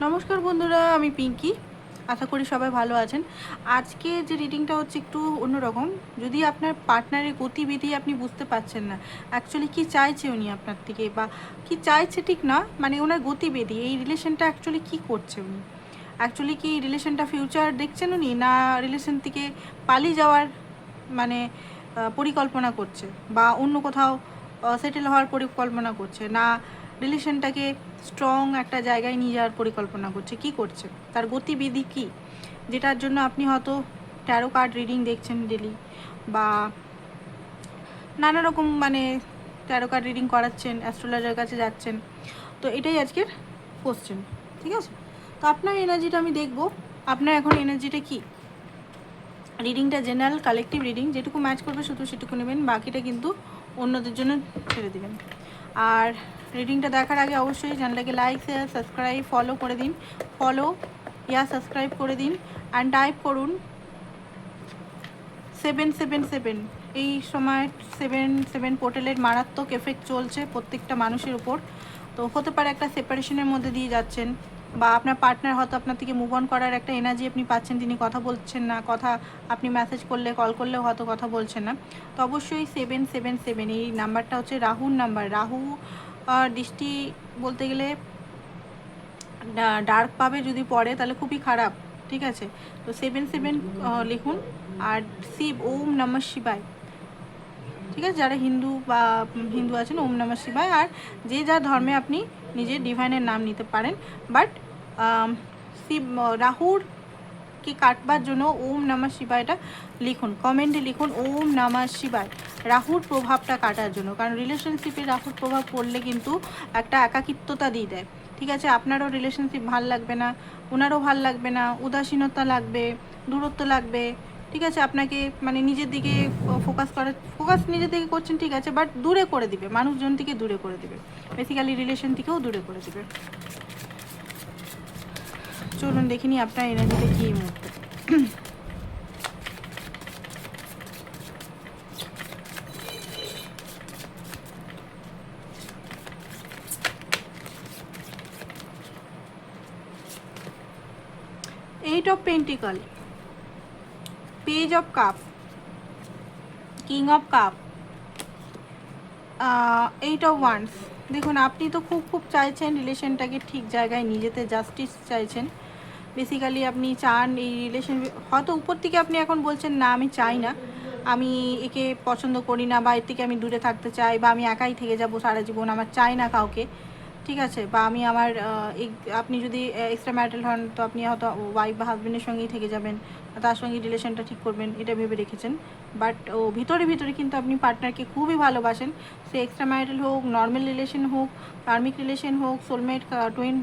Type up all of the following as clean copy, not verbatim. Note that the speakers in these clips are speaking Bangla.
নমস্কার বন্ধুরা, আমি পিঙ্কি। আশা করি সবাই ভালো আছেন। আজকে যে রিডিংটা হচ্ছে একটু অন্যরকম। যদি আপনার পার্টনারের গতিবিধি আপনি বুঝতে পারছেন না, অ্যাকচুয়ালি কি চাইছে উনি আপনার থেকে, বা কি চাইছে ঠিক না, মানে ওনার গতিবিধি, এই রিলেশনটা অ্যাকচুয়ালি কি করছে উনি, অ্যাকচুয়ালি কি রিলেশনটা ফিউচার দেখছেন উনি, না রিলেশন থেকে পালিয়ে যাওয়ার মানে পরিকল্পনা করছে, বা অন্য কোথাও সেটেল হওয়ার পরিকল্পনা করছে, না রিলেশনটাকে স্ট্রং একটা জায়গায় নিয়ে যাওয়ার পরিকল্পনা করছে, কি করছে, তার গতিবিধি কি, যেটার জন্য আপনি হয়তো ট্যারো কার্ড রিডিং দেখছেন ডেলি, বা নানা রকম মানে ট্যারো কার্ড রিডিং করাচ্ছেন, অ্যাস্ট্রোলজার কাছে যাচ্ছেন। তো এটাই আজকের কোশ্চেন, ঠিক আছে? তো আপনার এনার্জিটা আমি দেখব, আপনার এখন এনার্জিটা কি। রিডিংটা জেনারেল কালেকটিভ রিডিং, যেটুকু ম্যাচ করবে শুধু সেটুকু নেবেন, বাকিটা কিন্তু অন্যদের জন্য ছেড়ে দেবেন। আর রিডিংটা দেখার আগে অবশ্যই চ্যানেলটাকে লাইক, শেয়ার, সাবস্ক্রাইব, ফলো করে দিন। ফলো সাবস্ক্রাইব করে দিন অ্যান্ড টাইপ করুন 777। এই সময় 7 পোর্টালের মারাত্মক এফেক্ট চলছে প্রত্যেকটা মানুষের উপর। তো হতে পারে একটা সেপারেশনের মধ্যে দিয়ে যাচ্ছেন, বা আপনার পার্টনার হয়তো আপনার থেকে মুভ অন করার একটা এনার্জি আপনি পাচ্ছেন, তিনি কথা বলছেন না, কথা আপনি মেসেজ করলে কল করলেও হয়তো কথা বলছেন না। তো অবশ্যই 777 এই নাম্বারটা হচ্ছে রাহুর নাম্বার। রাহু দৃষ্টি বলতে গেলে ডার্ক পাবে যদি পড়ে তাহলে খুবই খারাপ, ঠিক আছে? তো 77 লিখুন। আর শিব, ওম নমঃ শিবায়, ঠিক আছে? যারা হিন্দু আছেন, ওম নমঃ শিবায়। আর যে যা ধর্মে আপনি নিজের ডিভাইনের নাম নিতে পারেন, বাট শিব রাহুর কি কাটবার জন্য ওম নমঃ শিবায়টা লিখুন, কমেন্টে লিখুন ওম নমঃ শিবায়, রাহুর প্রভাবটা কাটার জন্য। কারণ রিলেশনশিপে রাহুর প্রভাব পড়লে কিন্তু একটা একাকিত্বতা দিয়ে দেয়, ঠিক আছে? আপনারও রিলেশনশিপ ভাল লাগবে না, ওনারও ভাল লাগবে না, উদাসীনতা লাগবে, দূরত্ব লাগবে, ঠিক আছে? আপনাকে মানে নিজের দিকে ফোকাস নিজের দিকে করছেন, ঠিক আছে, বাট দূরে করে দিবে, মানুষজন থেকে দূরে করে দিবে, বেসিক্যালি রিলেশন থেকেও দূরে করে দিবে। চলুন দেখিনি আপনার এনার্জিতে কী এই মুহূর্তে। 8 of Pentacle, Page of Cup, King of Cup, 8 of Wands। দেখুন, আপনি তো খুব চাইছেন রিলেশনটাকে ঠিক জায়গায় নিয়ে যেতে, জাস্টিস চাইছেন। বেসিক্যালি আপনি চান এই রিলেশন, হয়তো উপর থেকে আপনি এখন বলছেন না আমি চাই না, আমি একে পছন্দ করি না, বা এর থেকে আমি দূরে থাকতে চাই, বা আমি একাই থেকে যাব সারা জীবন, আমার চাই না কাউকে, ঠিক আছে? বা আমি আমার আপনি যদি এক্সট্রা ম্যারিটাল হন তো আপনি হয়তো ওয়াইফ বা হাজব্যান্ডের সঙ্গেই থেকে যাবেন, তার সঙ্গে রিলেশনটা ঠিক করবেন, এটা ভেবে রেখেছেন। বাট ভিতরে কিন্তু আপনি পার্টনারকে খুবই ভালোবাসেন, সে এক্সট্রা ম্যারিটাল হোক, নর্মাল রিলেশন হোক, কার্মিক রিলেশন হোক, সোলমেট, টুইন,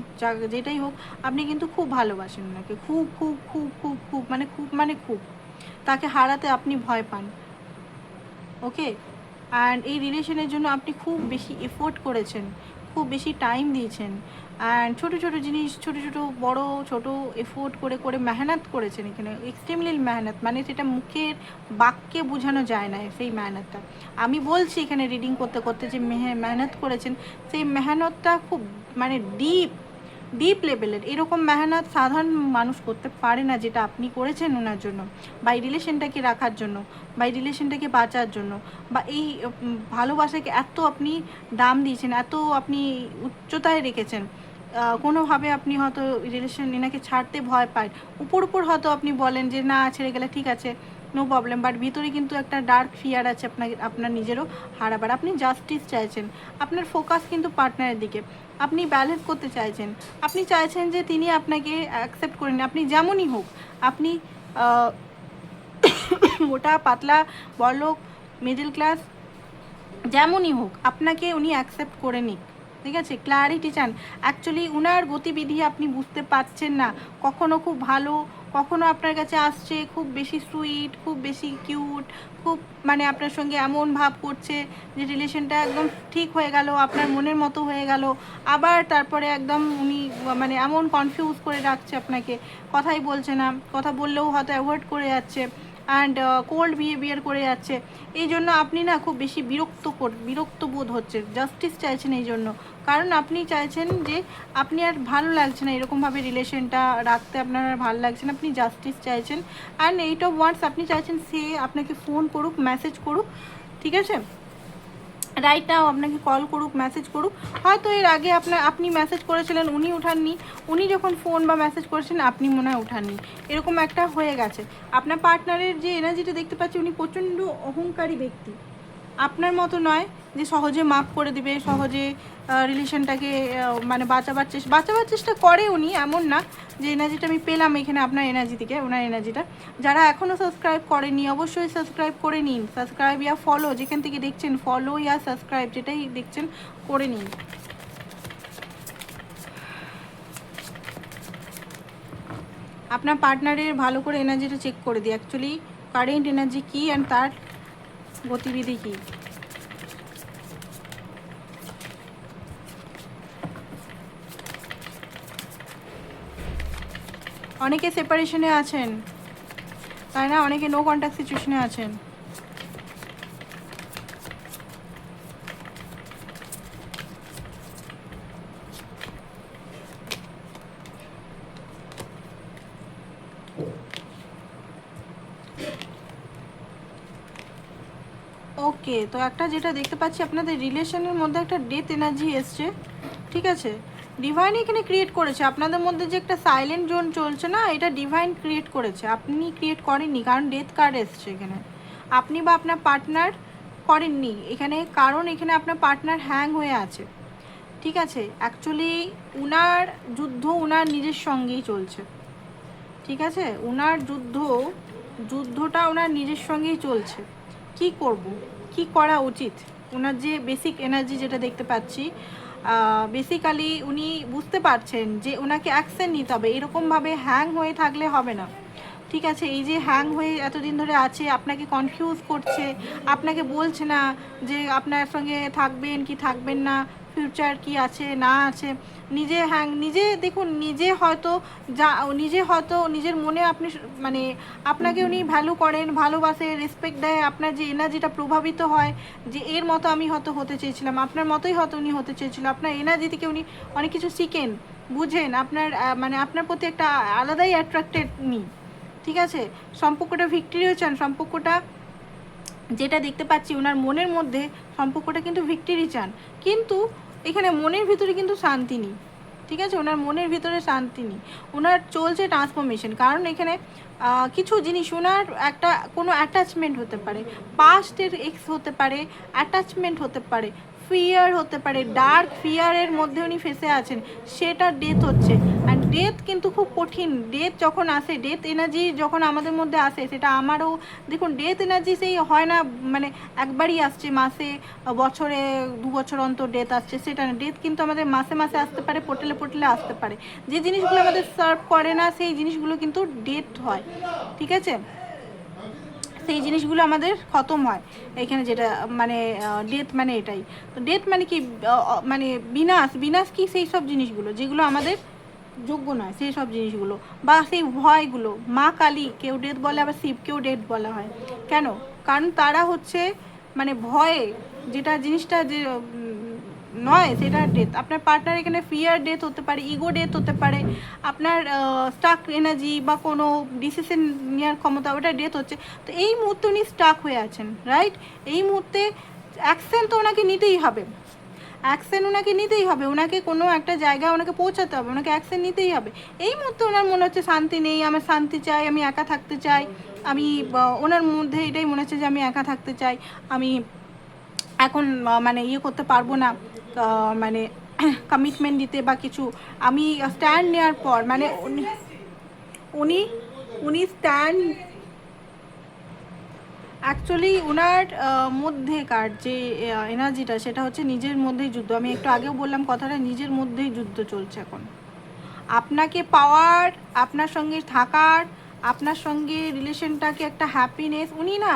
যেটাই হোক, আপনি কিন্তু খুব ভালোবাসেন ওনাকে, খুব তাকে হারাতে আপনি ভয় পান, ওকে? অ্যান্ড এই রিলেশনের জন্য আপনি খুব বেশি এফোর্ট করেছেন, খুব বেশি টাইম দিয়েছেন, অ্যান্ড ছোটো জিনিস, ছোটো এফোর্ট করে মেহনত করেছেন এখানে, এক্সট্রিমলি মেহনত, মানে সেটা মুখের বাক্যে বোঝানো যায় না সেই মেহনতটা। আমি বলছি এখানে রিডিং করতে যে মেহনত করেছেন, সেই মেহনতটা খুব মানে ডিপ লেভেলের। এরকম মেহনত সাধারণ মানুষ করতে পারে না, যেটা আপনি করেছেন ওনার জন্য, বা এই রিলেশনটাকে রাখার জন্য, বা এই রিলেশনটাকে বাঁচার জন্য, বা এই ভালোবাসাকে এত আপনি দাম দিয়েছেন, এত আপনি উচ্চতায় রেখেছেন। কোনোভাবে আপনি হয়তো রিলেশন এনাকে ছাড়তে ভয় পায়, উপর হয়তো আপনি বলেন যে না ছেড়ে গেলে ঠিক আছে, নো প্রবলেম, বাট ভিতরে কিন্তু একটা ডার্ক ফিয়ার আছে আপনার নিজেরও হারাবার। আপনি জাস্টিস চাইছেন, আপনার ফোকাস কিন্তু পার্টনারের দিকে, আপনি ব্যালেন্স করতে চাইছেন, আপনি চাইছেন যে তিনি আপনাকে অ্যাকসেপ্ট করেন, আপনি যেমনই হোক, আপনি মোটা পাতলা, বড়লোক, মিডল ক্লাস, যেমনই হোক, আপনাকে উনি অ্যাকসেপ্ট করে নিক, ঠিক আছে? ক্ল্যারিটি চান। অ্যাকচুয়ালি উনার গতিবিধি আপনি বুঝতে পারছেন না, কখনো খুব ভালো, কখনো আপনার কাছে আসছে খুব বেশি সুইট, খুব বেশি কিউট, খুব মানে আপনার সঙ্গে এমন ভাব করছে যে রিলেশনটা একদম ঠিক হয়ে গেল, আপনার মনের মতো হয়ে গেল, আবার তারপরে একদম উনি মানে এমন কনফিউজ করে রাখছে আপনাকে, কথাই বলছে না, কথা বললেও হয়তো অ্যাভয়েড করে যাচ্ছে, অ্যান্ড কোল্ড বিহেভিয়ার করে যাচ্ছে। এই জন্য আপনি না খুব বেশি বিরক্ত বোধ হচ্ছে, জাস্টিস চাইছেন এই জন্য। কারণ আপনি চাইছেন যে আপনি আর ভালো লাগছে না এরকমভাবে রিলেশনটা রাখতে, আপনার আর ভালো লাগছে না, আপনি জাস্টিস চাইছেন। অ্যান্ড এইট অফ ওয়ান্স আপনি চাইছেন সে আপনাকে ফোন করুক, মেসেজ করুক, ঠিক আছে, রাইট নাও আপনাকে কল করুক, মেসেজ করুক। হয়তো এর আগে আপনি মেসেজ করেছিলেন, উনি উঠাননি, উনি যখন ফোন বা মেসেজ করেছেন আপনি মনে হয় উঠাননি, এরকম একটা হয়ে গেছে। আপনার পার্টনারের যে এনার্জিটা দেখতে পাচ্ছি, উনি প্রচণ্ড অহংকারী ব্যক্তি, আপনার মতো নয় যে সহজে মাফ করে দিবে, সহজে রিলেশনটাকে মানে বাঁচাবার চেষ্টা করে উনি, এমন না। যে এনার্জিটা আমি পেলাম এখানে আপনার এনার্জি থেকে, ওনার এনার্জিটা। যারা এখনও সাবস্ক্রাইব করেনি অবশ্যই সাবস্ক্রাইব করে নিন, সাবস্ক্রাইব ইয়া ফলো, যেখান থেকে দেখছেন ফলো ইয়া সাবস্ক্রাইব যেটাই দেখছেন করে নিন। আপনার পার্টনারের ভালো করে এনার্জিটা চেক করে দিই, অ্যাকচুয়ালি কারেন্ট এনার্জি কী অ্যান্ড তার গতিবিধি কী। অনেকে সেপারেশনে আছেন, তাই না? অনেকে নো কন্ট্যাক্ট সিচুয়েশনে আছেন। ওকে, তো একটা যেটা দেখতে পাচ্ছি আপনাদের রিলেশনের মধ্যে একটা ডেথ এনার্জি এসছে, ঠিক আছে। ডিভাইন এখানে ক্রিয়েট করেছে আপনাদের মধ্যে যে একটা সাইলেন্ট জোন চলছে না, এটা ডিভাইন ক্রিয়েট করেছে, আপনি ক্রিয়েট করেননি। কারণ ডেথ কার্ড এসছে এখানে, আপনি বা আপনার পার্টনার করেননি এখানে, কারণ এখানে আপনার পার্টনার হ্যাং হয়ে আছে, ঠিক আছে। অ্যাকচুয়ালি উনার যুদ্ধ উনার নিজের সঙ্গেই চলছে, ঠিক আছে। উনার যুদ্ধটা ওনার নিজের সঙ্গেই চলছে। কি করব, কি করা উচিত, ওনার যে বেসিক এনার্জি যেটা দেখতে পাচ্ছি, বেসিক্যালি উনি বুঝতে পারছেন যে ওনাকে অ্যাকশন নিতে হবে, এরকমভাবে হ্যাং হয়ে থাকলে হবে না, ঠিক আছে। এই যে হ্যাং হয়ে এতদিন ধরে আছে, আপনাকে কনফিউজ করছে, আপনাকে বলছে না যে আপনার সঙ্গে থাকবেন কি থাকবেন না, ফিউচার কি আছে না আছে, নিজে দেখুন, নিজে হয়তো নিজের মনে আপনি মানে আপনাকে উনি ভ্যালু করেন, ভালোবাসে, রেসপেক্ট দেয়, আপনার যে এনার্জিটা প্রভাবিত হয় যে এর মতো আমি হয়তো হতে চেয়েছিলাম, আপনার মতোই হয়তো উনি হতে চেয়েছিল, আপনার এনার্জি থেকে উনি অনেক কিছু শিখেন, বুঝেন, আপনার মানে আপনার প্রতি একটা আলাদাই অ্যাট্রাক্টেড উনি, ঠিক আছে। সম্পর্কটা ভিক্টরিও চান, সম্পর্কটা যেটা দেখতে পাচ্ছি ওনার মনের মধ্যে সম্পর্কটা কিন্তু ভিক্টরি চান, কিন্তু এখানে মনের ভিতরে কিন্তু শান্তি নেই, ঠিক আছে। ওনার মনের ভিতরে শান্তি নেই, ওনার চলছে ট্রান্সফরমেশন। কারণ এখানে কিছু জিনিস ওনার একটা কোনো অ্যাটাচমেন্ট হতে পারে, পাস্টের এক্স হতে পারে, অ্যাটাচমেন্ট হতে পারে, ফিয়ার হতে পারে, ডার্ক ফিয়ারের মধ্যে উনি ফেসে আছেন, সেটা ডেথ হচ্ছে। অ্যান্ড ডেথ কিন্তু খুব কঠিন, ডেথ যখন আসে, ডেথ এনার্জি যখন আমাদের মধ্যে আসে, সেটা আমারও দেখুন, ডেথ এনার্জি সেই হয় না মানে একবারই আসছে, মাসে বছরে 2 বছর অন্তর ডেথ আসছে, সেটা না। ডেথ কিন্তু আমাদের মাসে মাসে আসতে পারে, পোটেলে আসতে পারে। যে জিনিসগুলো আমাদের সার্ভ করে না সেই জিনিসগুলো কিন্তু ডেথ হয়, ঠিক আছে, সেই জিনিসগুলো আমাদের খতম হয় এখানে, যেটা মানে ডেথ মানে এটাই। তো ডেথ মানে কি, মানে বিনাশ কি, সেই সব জিনিসগুলো যেগুলো আমাদের যোগ্য নয়, সেই সব জিনিসগুলো, বা সেই ভয়গুলো। মা কালী কেউ ডেথ বলে, আবার শিবকেও ডেথ বলা হয়, কেন? কারণ তারা হচ্ছে মানে ভয়ে, যেটা জিনিসটা যে নয় সেটা ডেথ। আপনার পার্টনার এখানে ফিয়ার ডেথ হতে পারে, ইগো ডেথ হতে পারে, আপনার স্টাক এনার্জি বা কোনো ডিসিশন নেওয়ার ক্ষমতা, ওটা ডেথ হচ্ছে। তো এই মুহূর্তে উনি স্টাক হয়ে আছেন, রাইট। এই মুহূর্তে অ্যাকশন তো ওনাকে নিতেই হবে, অ্যাকশন ওনাকে নিতেই হবে, ওনাকে কোনো একটা জায়গায় ওনাকে পৌঁছাতে হবে, ওনাকে অ্যাকশন নিতেই হবে। এই মুহূর্তে ওনার মনে হচ্ছে শান্তি নেই, আমার শান্তি চাই, আমি একা থাকতে চাই, আমি ওনার মধ্যে এটাই মনে হচ্ছে যে আমি একা থাকতে চাই, আমি এখন মানে ইয়ে করতে পারবো না, মানে কমিটমেন্ট দিতে বা কিছু। আমি স্ট্যান্ড নেওয়ার পর মানে উনি উনি স্ট্যান্ড অ্যাকচুয়ালি ওনার মধ্যেকার যে এনার্জিটা, সেটা হচ্ছে নিজের মধ্যেই যুদ্ধ। আমি একটু আগেও বললাম কথাটা, নিজের মধ্যেই যুদ্ধ চলছে এখন। আপনাকে পাওয়ার, আপনার সঙ্গে থাকার, আপনার সঙ্গে রিলেশনটাকে একটা হ্যাপিনেস, উনি না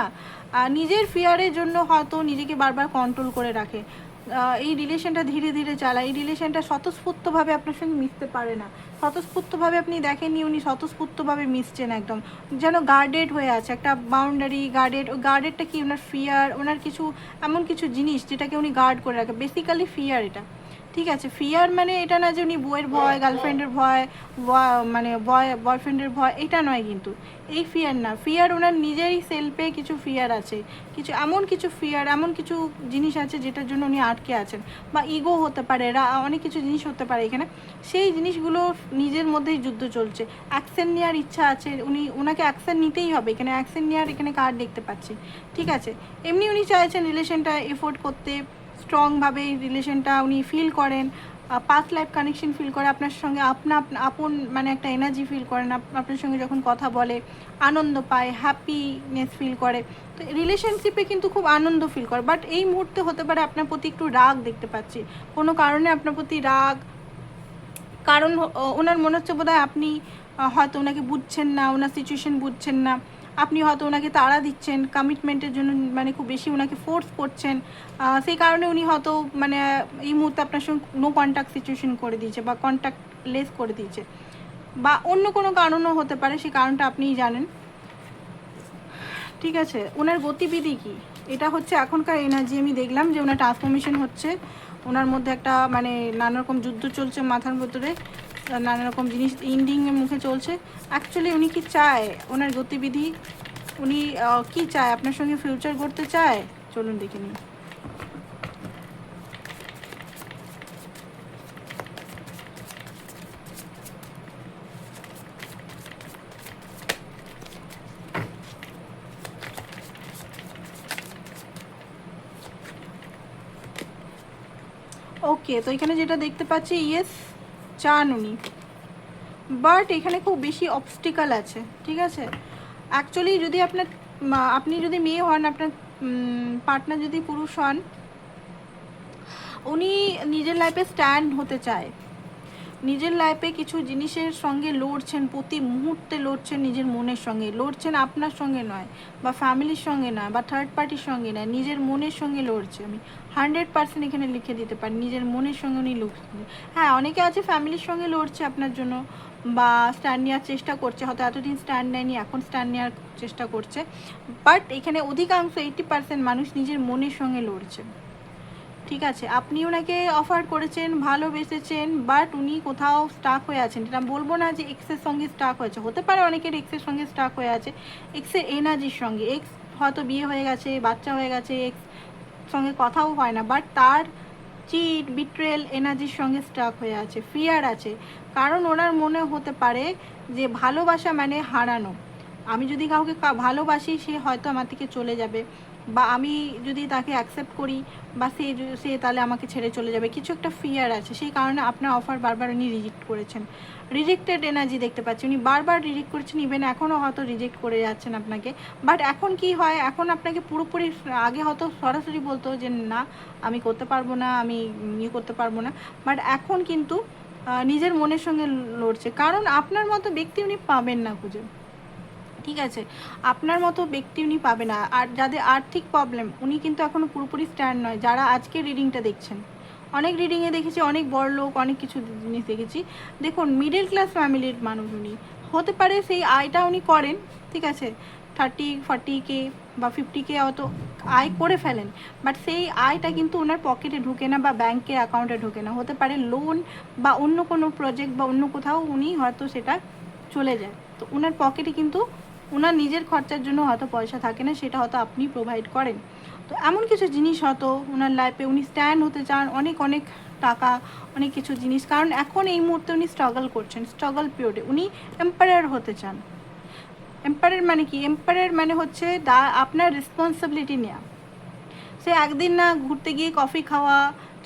নিজের ফিয়ারের জন্য হয়তো নিজেকে বারবার কন্ট্রোল করে রাখে। এই রিলেশনটা ধীরে ধীরে চালায়, এই রিলেশনটা স্বতঃস্ফূর্তভাবে আপনার সঙ্গে মিশতে পারে না। স্বতঃস্ফূর্তভাবে আপনি দেখেননি উনি স্বতঃস্ফূর্তভাবে মিশছেন, একদম যেন গার্ডেড হয়ে আছে, একটা বাউন্ডারি গার্ডেড। ওই গার্ডেডটা কি, ওনার ফিয়ার, ওনার কিছু এমন কিছু জিনিস যেটাকে উনি গার্ড করে রাখে, বেসিক্যালি ফিয়ার এটা। ঠিক আছে, ফিয়ার মানে এটা না যে উনি বইয়ের ভয়, গার্লফ্রেন্ডের ভয়, মানে বয়ফ্রেন্ডের ভয়, এটা নয় কিন্তু। এই ফিয়ার না, ফিয়ার ওনার নিজেরই সেলফে কিছু ফিয়ার আছে, কিছু এমন কিছু ফিয়ার, এমন কিছু জিনিস আছে যেটার জন্য উনি আটকে আছেন, বা ইগো হতে পারে, অনেক কিছু জিনিস হতে পারে এখানে। সেই জিনিসগুলো নিজের মধ্যেই যুদ্ধ চলছে, অ্যাকশন নেওয়ার ইচ্ছা আছে, ওনাকে অ্যাকশন নিতেই হবে এখানে, অ্যাকশন নেওয়ার এখানে কার্ড দেখতে পাচ্ছি। ঠিক আছে, এমনি উনি চাইছেন রিলেশনটা এফোর্ড করতে, স্ট্রংভাবে এই রিলেশনটা উনি ফিল করেন, পাস্ট লাইফ কানেকশন ফিল করে আপনার সঙ্গে, আপন মানে একটা এনার্জি ফিল করেন, আপনার সঙ্গে যখন কথা বলে আনন্দ পায়, হ্যাপিনেস ফিল করে। তো রিলেশনশিপে কিন্তু খুব আনন্দ ফিল করে, বাট এই মুহূর্তে হতে পারে আপনার প্রতি একটু রাগ দেখতে পাচ্ছি, কোনো কারণে আপনার প্রতি রাগ, কারণ ওনার মনে হচ্ছে বোধহয় আপনি হয়তো ওনাকে বুঝছেন না, ওনার সিচুয়েশন বুঝছেন না, আপনি হয়তো ওনাকে তাড়া দিচ্ছেন কমিটমেন্টের জন্য, মানে খুব বেশি ওনাকে ফোর্স করছেন, সেই কারণে উনি হয়তো মানে এই মুহূর্তে আপনার সঙ্গে নো কন্ট্যাক্ট সিচুয়েশন করে দিয়েছে, বা কন্ট্যাক্ট লেস করে দিয়েছে, বা অন্য কোনো কারণও হতে পারে, সেই কারণটা আপনিই জানেন। ঠিক আছে, ওনার গতিবিধি কি, এটা হচ্ছে এখনকার এনার্জি। আমি দেখলাম যে ওনার ট্রান্সফরমেশন হচ্ছে, ওনার মধ্যে একটা মানে নানা রকম যুদ্ধ চলছে মাথার ভেতরে, নানা রকম জিনিস ইন্ডিংয়ের মুখে চলছে। অ্যাকচুয়ালি উনি কি চায়, ওনার গতিবিধি, উনি কি চায়, আপনার সঙ্গে ফিউচার করতে চায়, চলুন দেখে নিই। ওকে, তো এখানে যেটা দেখতে পাচ্ছি, ইয়েস চান উনি, বাট এখানে খুব বেশি অবস্টিকাল আছে। ঠিক আছে, অ্যাকচুয়ালি যদি আপনি যদি মেয়ে হন, আপনার পার্টনার যদি পুরুষ হন, উনি নিজের লাইফে স্ট্যান্ড হতে চায়, নিজের লাইফে কিছু জিনিসের সঙ্গে লড়ছেন, প্রতি মুহূর্তে লড়ছেন, নিজের মনের সঙ্গে লড়ছেন, আপনার সঙ্গে নয়, বা ফ্যামিলির সঙ্গে নয়, বা থার্ড পার্টির সঙ্গে নয়, নিজের মনের সঙ্গে লড়ছে। আমি 100% এখানে লিখে দিতে পারি, নিজের মনের সঙ্গে উনি লড়ছেন। হ্যাঁ, অনেকে আছে ফ্যামিলির সঙ্গে লড়ছে আপনার জন্য, বা স্ট্যান্ড নেওয়ার চেষ্টা করছে, হয়তো এতদিন স্ট্যান্ড নেয়নি, এখন স্ট্যান্ড নেওয়ার চেষ্টা করছে, বাট এখানে অধিকাংশ 80% মানুষ নিজের মনের সঙ্গে লড়ছে। ঠিক আছে, আপনি ওনাকে অফার করেছেন, ভালোবেসেছেন, বাট উনি কোথাও স্টাক হয়ে আছেন। এটা বলবো না যে এক্সের সঙ্গে স্টাক হয়েছে, হতে পারে অনেকের এক্সের সঙ্গে স্টাক হয়ে আছে, এক্সের এনার্জির সঙ্গে। এক্স হয়তো বিয়ে হয়ে গেছে, বাচ্চা হয়ে গেছে, এক্স সঙ্গে কথাও হয় না, বাট তার চিট বিট্রেল এনার্জির সঙ্গে স্টাক হয়ে আছে, ফিয়ার আছে। কারণ ওনার মনে হতে পারে যে ভালোবাসা মানে হারানো, আমি যদি কাউকে ভালোবাসি, সে হয়তো আমার থেকে চলে যাবে, বা আমি যদি তাকে অ্যাকসেপ্ট করি, বা সে তাহলে আমাকে ছেড়ে চলে যাবে, কিছু একটা ফিয়ার আছে। সেই কারণে আপনার অফার বারবার উনি রিজেক্ট করেছেন, রিজেক্টেড এনার্জি দেখতে পাচ্ছি, উনি বারবার রিজেক্ট করেছেন, ইভেন এখনও হয়তো রিজেক্ট করে যাচ্ছেন আপনাকে। বাট এখন কি হয়, এখন আপনাকে পুরোপুরি, আগে হয়তো সরাসরি বলতো যে না আমি করতে পারবো না, আমি ইয়ে করতে পারবো না, বাট এখন কিন্তু নিজের মনের সঙ্গে লড়ছে, কারণ আপনার মতো ব্যক্তি উনি পাবেন না খুঁজে। ঠিক আছে, আপনার মতো ব্যক্তি উনি পাবে না। আর যাদের আর্থিক প্রবলেম, উনি কিন্তু এখনও পুরোপুরি স্ট্যান্ড নয়। যারা আজকে রিডিংটা দেখছেন, অনেক রিডিংয়ে দেখেছি, অনেক বড় লোক, অনেক কিছু জিনিস দেখেছি। দেখুন, মিডল ক্লাস ফ্যামিলির মানুষ উনি, হতে পারে সেই আয়টা উনি করেন, ঠিক আছে, 30-40K বা 50K হয়তো আয় করে ফেলেন, বাট সেই আয়টা কিন্তু ওনার পকেটে ঢুকে না, বা ব্যাংকের অ্যাকাউন্টে ঢুকে না, হতে পারে লোন বা অন্য কোনো প্রজেক্ট বা অন্য কোথাও উনি হয়তো সেটা চলে যায়। তো ওনার পকেটে কিন্তু ওনার নিজের খরচার জন্য হয়তো পয়সা থাকে না, সেটা হয়তো আপনি প্রোভাইড করেন। তো এমন কিছু জিনিস হয়তো ওনার লাইফে উনি স্ট্যান্ড হতে চান, অনেক অনেক টাকা, অনেক কিছু জিনিস, কারণ এখন এই মুহূর্তে উনি স্ট্রাগল করছেন, স্ট্রাগল পিরিয়ডে উনি এম্পায়ার হতে চান। এম্পায়ার মানে কি, এম্পায়ার মানে হচ্ছে আপনার রেসপন্সিবিলিটি নেওয়া। সে একদিন না ঘুরতে গিয়ে কফি খাওয়া,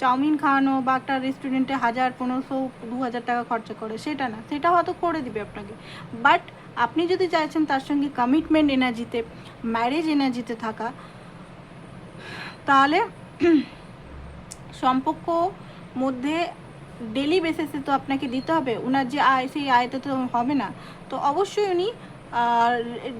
চাউমিন খাওয়ানো, বা একটা রেস্টুরেন্টে 1000, 1500, 2000 টাকা খরচা করে, সেটা না, সেটা হয়তো করে দিবে আপনাকে। বাট আপনি যদি চাইছেন তার সঙ্গে কমিটমেন্ট এনার্জিতে, ম্যারেজ এনার্জিতে থাকা, তাহলে সম্পর্ক মধ্যে ডেলি বেসিসে তো আপনাকে দিতে হবে, ওনার যে আয়, সেই আয়তে তো হবে না। তো অবশ্যই উনি আর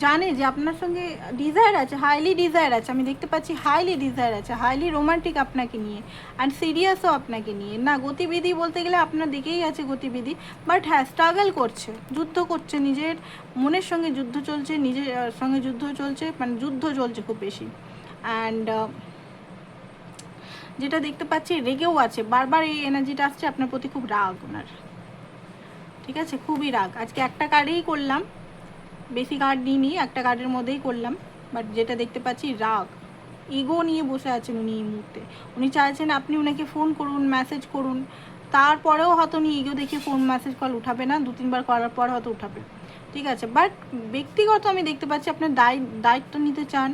জানে যে আপনার সঙ্গে ডিজায়ার আছে, হাইলি ডিজায়ার আছে, আমি দেখতে পাচ্ছি হাইলি ডিজায়ার আছে, হাইলি রোমান্টিক আপনাকে নিয়ে, অ্যান্ড সিরিয়াসও আপনাকে নিয়ে। না গতিবিধি বলতে গেলে আপনার দিকেই আছে গতিবিধি, বাট হ্যাঁ স্ট্রাগল করছে, যুদ্ধ করছে, নিজের মনের সঙ্গে যুদ্ধ চলছে, নিজের সঙ্গে যুদ্ধ চলছে, মানে যুদ্ধ চলছে খুব বেশি। অ্যান্ড যেটা দেখতে পাচ্ছি রেগেও আছে, বারবার এই এনার্জিটা আসছে আপনার প্রতি, খুব রাগ ওনার, ঠিক আছে, খুবই রাগ। আজকে একটা কার্ডেই করলাম, বেশি কার্ড নিইনি, একটা কার্ডের মধ্যেই করলাম, বাট যেটা দেখতে পাচ্ছি রাগ, ইগো নিয়ে বসে আছেন উনি এই মুহূর্তে। উনি চাইছেন আপনি ওনাকে ফোন করুন, মেসেজ করুন, তারপরেও হয়তো উনি ইগো দেখে ফোন মেসেজ কল উঠাবে না, 2-3 বার করার পর হয়তো উঠাবে, ঠিক আছে। বাট ব্যক্তিগত আমি দেখতে পাচ্ছি আপনার দায়িত্ব নিতে চান,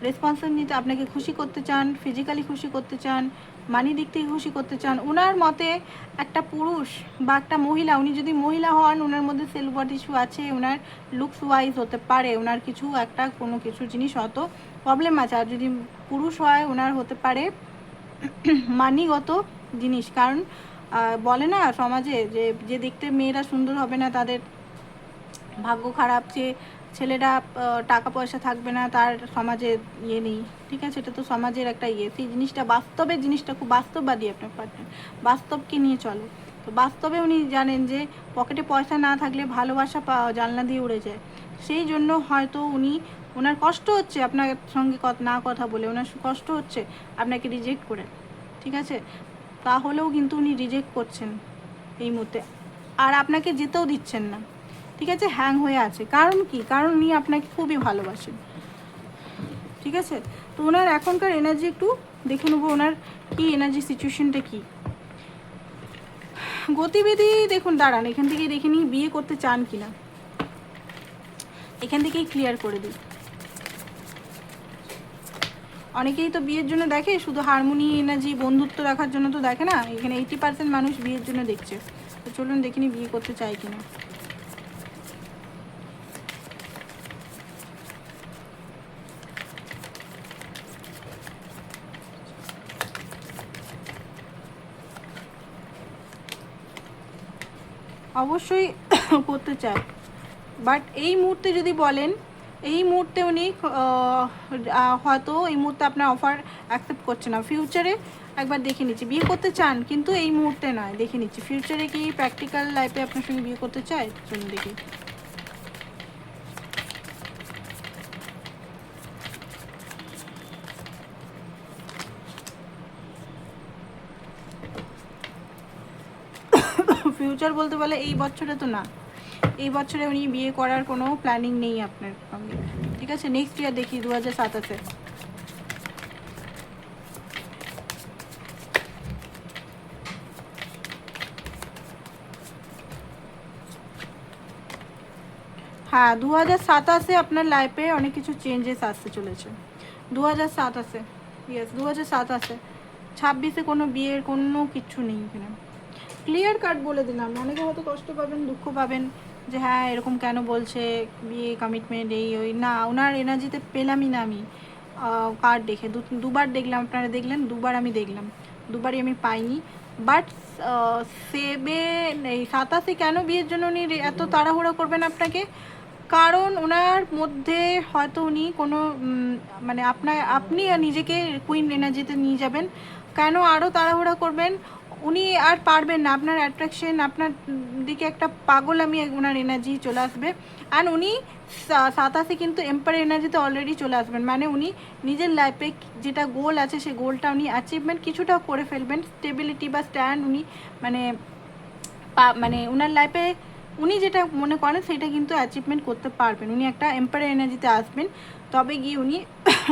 রেসপন্সিবিলিটি নিতে, আপনাকে খুশি করতে চান, ফিজিক্যালি খুশি করতে চান, মানি দিক থেকে খুশি করতে চান। ওনার মতে একটা পুরুষ বা একটা মহিলা, উনি যদি মহিলা হন ওনার মধ্যে সেলফ ওয়ার্থ ইস্যু আছে, ওনার লুকস ওয়াইজ হতে পারে, ওনার কিছু একটা কোনো কিছু জিনিস হয়তো প্রবলেম আছে। আর যদি পুরুষ হয় ওনার হতে পারে মানিগত জিনিস, কারণ বলে না সমাজে যে যে দেখতে মেয়েরা সুন্দর হবে না তাদের ভাগ্য খারাপ, যে ছেলেরা টাকা পয়সা থাকবে না তার সমাজে ইয়ে নেই, ঠিক আছে, এটা তো সমাজের একটা ইয়ে। সেই জিনিসটা বাস্তবের জিনিসটা খুব বাস্তববাদী আপনার পার্টনার, বাস্তবকে নিয়ে চলে। তো বাস্তবে উনি জানেন যে পকেটে পয়সা না থাকলে ভালোবাসা জানলা দিয়ে উড়ে যায়, সেই জন্য হয়তো ওনার কষ্ট হচ্ছে আপনার সঙ্গে না কথা বলে, ওনার কষ্ট হচ্ছে আপনাকে রিজেক্ট করে, ঠিক আছে, তাহলেও কিন্তু উনি রিজেক্ট করছেন এই মুহূর্তে, আর আপনাকে যেতেও দিচ্ছেন না, ঠিক আছে, হ্যাং হয়ে আছে। কারণ কি? কারণ উনি আপনাকে খুবই ভালোবাসেন, ঠিক আছে। তো ওনার এখনকার এনার্জি একটু দেখে নেবো, ওনার কি এনার্জি সিচুয়েশনটা কি, গতিবিধি দেখুন। দাঁড়ান এখান থেকেই দেখে নিই বিয়ে করতে চান কিনা, এখান থেকেই ক্লিয়ার করে দিই। অনেকেই তো বিয়ের জন্য দেখে, শুধু হারমোনি এনার্জি বন্ধুত্ব রাখার জন্য তো দেখে না, এখানে 80% মানুষ বিয়ের জন্য দেখছে। তো চলুন দেখিনি বিয়ে করতে চাই কিনা। অবশ্যই করতে চায়, বাট এই মুহূর্তে যদি বলেন, এই মুহূর্তে উনি হয়তো এই মুহূর্তে আপনার অফার অ্যাকসেপ্ট করছে না। ফিউচারে একবার দেখে নিচ্ছি, বিয়ে করতে চান কিন্তু এই মুহূর্তে নয়, দেখে নিচ্ছি ফিউচারে কি প্র্যাকটিক্যাল লাইফে আপনার সঙ্গে বিয়ে করতে চায়, চলুন দেখি। ফিউচার বলতে বলে এই বছরে তো না, এই বছরে উনি বিয়ে করার কোনো প্ল্যানিং নেই আপনার সঙ্গে, ঠিক আছে। নেক্সট ইয়ার দেখি 2027-এ। হ্যাঁ 2027-এ আপনার লাইফে অনেক কিছু চেঞ্জেস আসতে চলেছে। 2027-এ, ইয়েস 2027-এ। 26-এ কোনো বিয়ের কোনো কিছু নেই এখানে, ক্লিয়ার কাট বলে দিলাম। অনেকে হয়তো কষ্ট পাবেন, দুঃখ পাবেন যে হ্যাঁ এরকম কেন বলছে, বিয়ে কমিটমেন্ট এই ওই, না ওনার এনার্জিতে পেলামই না আমি। কার্ড দেখে দুবার দেখলাম, আপনারা দেখলেন, দুবার আমি দেখলাম, দুবারই আমি পাইনি। বাট 27-এ কেন বিয়ের জন্য উনি এত তাড়াহুড়ো করবেন আপনাকে, কারণ ওনার মধ্যে হয়তো উনি কোনো মানে আপনি নিজেকে কুইন এনার্জিতে নিয়ে যাবেন। কেন আরও তাড়াহুড়া করবেন, উনি আর পারবেন না, আপনার অ্যাট্রাকশন, আপনার দিকে একটা পাগল আমি ওনার এনার্জি চলে আসবে। অ্যান্ড উনি 27-এ কিন্তু এম্পায়ার এনার্জিতে অলরেডি চলে আসবেন, মানে উনি নিজের লাইফে যেটা গোল আছে সেই গোলটা উনি অ্যাচিভমেন্ট কিছুটা করে ফেলবেন, স্টেবিলিটি বা স্ট্যান্ড উনি মানে মানে ওনার লাইফে উনি যেটা মনে করেন সেটা কিন্তু অ্যাচিভমেন্ট করতে পারবেন। উনি একটা এম্পায়ার এনার্জিতে আসবেন, তবে গিয়ে উনি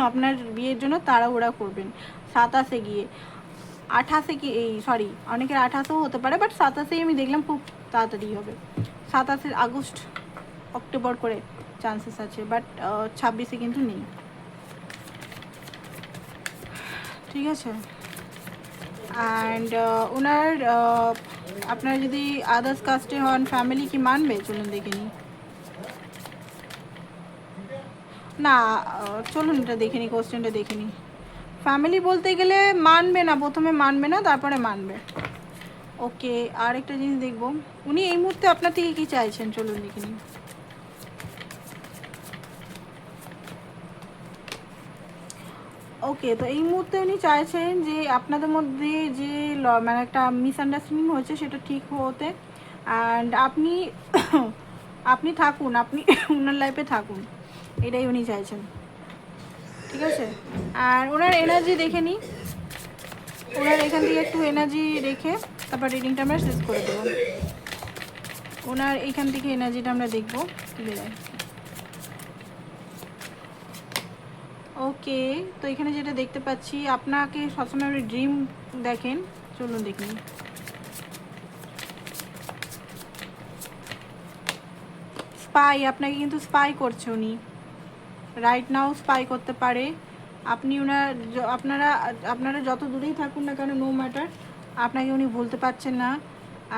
আপনার বিয়ের জন্য তাড়াহুড়া করবেন 27-এ গিয়ে। 28-এ কি এই সরি অনেকের 28-এও হতে পারে, বাট 27-এই আমি দেখলাম খুব তাড়াতাড়ি হবে, 27 আগস্ট অক্টোবর করে চান্সেস আছে, বাট 26-এ কিন্তু নেই, ঠিক আছে। অ্যান্ড ওনার আপনারা যদি আদার্স কাস্টে হন, ফ্যামিলি কি মানবে, চলুন দেখে নিই। না চলুন এটা দেখে নিই, কোশ্চেনটা দেখে নিই। ফ্যামিলি বলতে গেলে মানবে না, প্রথমে মানবে না তারপরে মানবে। ওকে, আর একটা জিনিস দেখবো, উনি এই মুহূর্তে আপনার থেকে কি চাইছেন, চলুন দেখে নিই। ওকে, তো এই মুহূর্তে উনি চাইছেন যে আপনাদের মধ্যে যে মানে একটা মিসআন্ডারস্ট্যান্ডিং হয়েছে সেটা ঠিক হতে, অ্যান্ড আপনি আপনি থাকুন, আপনি ওনার লাইফে থাকুন, এটাই উনি চাইছেন। ঠিক আছে, আর ওনার এনার্জি দেখে নিই, ওনার এখান থেকে একটু এনার্জি রেখে তারপর রিডিংটা আমরা শেষ করে দেবো। ওনার এইখান থেকে এনার্জিটা আমরা দেখবো কী বেরোয়। ওকে, তো এখানে যেটা দেখতে পাচ্ছি আপনাকে সবসময় আপনি ড্রিম দেখেন, চলুন দেখি। স্পাই, আপনাকে কিন্তু স্পাই করছে উনি, রাইট নাও স্পাই করতে পারে। আপনি আপনারা যত দূরেই থাকুন না কেন, নো ম্যাটার, আপনাকে উনি ভুলতে পারছেন না।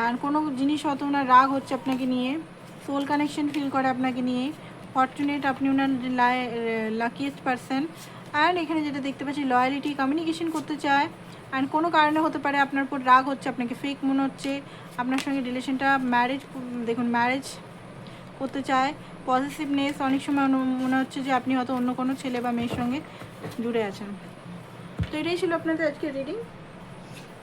আর কোনো জিনিস হয়তো ওনার রাগ হচ্ছে আপনাকে নিয়ে, সোল কানেকশন ফিল করে আপনাকে নিয়ে, ফর্চুনেট, আপনি ওনার লাকিয়েস্ট পারসন। অ্যান্ড এখানে যেটা দেখতে পাচ্ছি লয়ালিটি, কমিউনিকেশন করতে চায়, অ্যান্ড কোনো কারণে হতে পারে আপনার উপর রাগ হচ্ছে, আপনাকে ফেক মনে হচ্ছে, আপনার সঙ্গে রিলেশনটা ম্যারেজ, দেখুন ম্যারেজ করতে চায়। পজিটিভনেস, অনেক সময় মনে হচ্ছে যে আপনি হয়তো অন্য কোনো ছেলে বা মেয়ের সঙ্গে জুড়ে আছেন। তো এটাই ছিল আপনাদের আজকের রিডিং,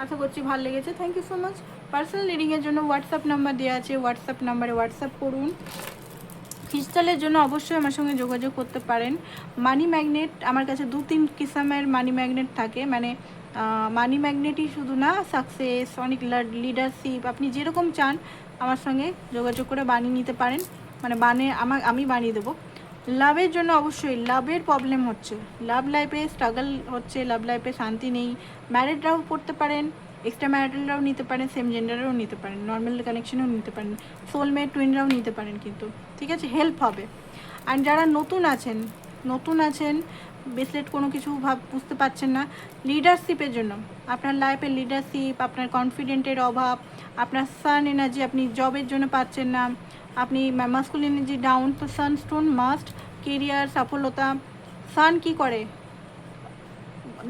আশা করছি ভালো লেগেছে। Thank you so much. Personal রিডিংয়ের জন্য হোয়াটসঅ্যাপ নাম্বার দেওয়া আছে, হোয়াটসঅ্যাপ নাম্বারে হোয়াটসঅ্যাপ করুন। ক্রিস্টালের জন্য অবশ্যই আমার সঙ্গে যোগাযোগ করতে পারেন। মানি ম্যাগনেট আমার কাছে 2-3 কিসামের মানি ম্যাগনেট থাকে, মানে মানি ম্যাগনেটই শুধু না, সাকসেস, অনেক লিডারশিপ, আপনি যেরকম চান আমার সঙ্গে যোগাযোগ করে বানিয়ে নিতে পারেন, মানে আমি বানিয়ে দেবো। লাভের জন্য অবশ্যই, লাভের প্রবলেম হচ্ছে, লাভ লাইফে স্ট্রাগল হচ্ছে, লাভ লাইফে শান্তি নেই, ম্যারিডরাও করতে পারেন, এক্সট্রা ম্যারিটালরাও নিতে পারেন, সেম জেন্ডারেও নিতে পারেন, নর্মাল কানেকশনেও নিতে পারেন, সোলমেট টুইনরাও নিতে পারেন কিন্তু, ঠিক আছে, হেল্প হবে। আর যারা নতুন আছেন ব্রেসলেট কোনো কিছু বুঝতে পারছেন না, লিডারশিপের জন্য, আপনার লাইফের লিডারশিপ, আপনার কনফিডেন্টের অভাব, আপনার সান এনার্জি আপনি জবের জন্য পাচ্ছেন না, আপনি মাস্কুলিন এনার্জি ডাউন, তো সানস্টোন মাস্ট, কেরিয়ার, সফলতা। সান কি করে?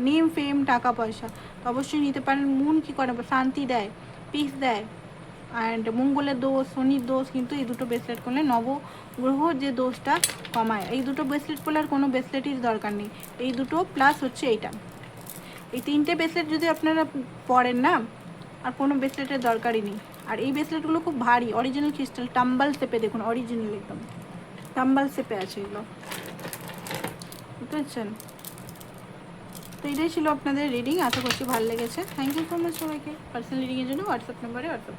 নেম, ফেম, টাকা পয়সা, তো অবশ্যই নিতে পারেন। মুন কি করে? শান্তি দেয়, পিস দেয়, অ্যান্ড মঙ্গলের দোষ, শনির দোষ, কিন্তু এই দুটো ব্রেসলেট করলে নবগ্রহ যে দোষটা কমায়। এই দুটো ব্রেসলেট করলে আর কোনো ব্রেসলেটই দরকার নেই, এই দুটো প্লাস হচ্ছে এইটা, এই 3টে ব্রেসলেট যদি আপনারা পরেন না, আর কোনো ব্রেসলেটের দরকারই নেই। আর এই ব্রেসলেটগুলো খুব ভারী, অরিজিনাল ক্রিস্টাল, টাম্বাল শেপে, দেখুন অরিজিনাল একদম টাম্বাল শেপে আছে এগুলো, বুঝতে পারছেন? তো এটাই ছিল আপনাদের রিডিং, আশা করছি ভালো লেগেছে। থ্যাংক ইউ সো মাচ সবাইকে। পার্সোনাল রিডিংয়ের জন্য হোয়াটসঅ্যাপ নাম্বারে হোয়াটসঅ্যাপ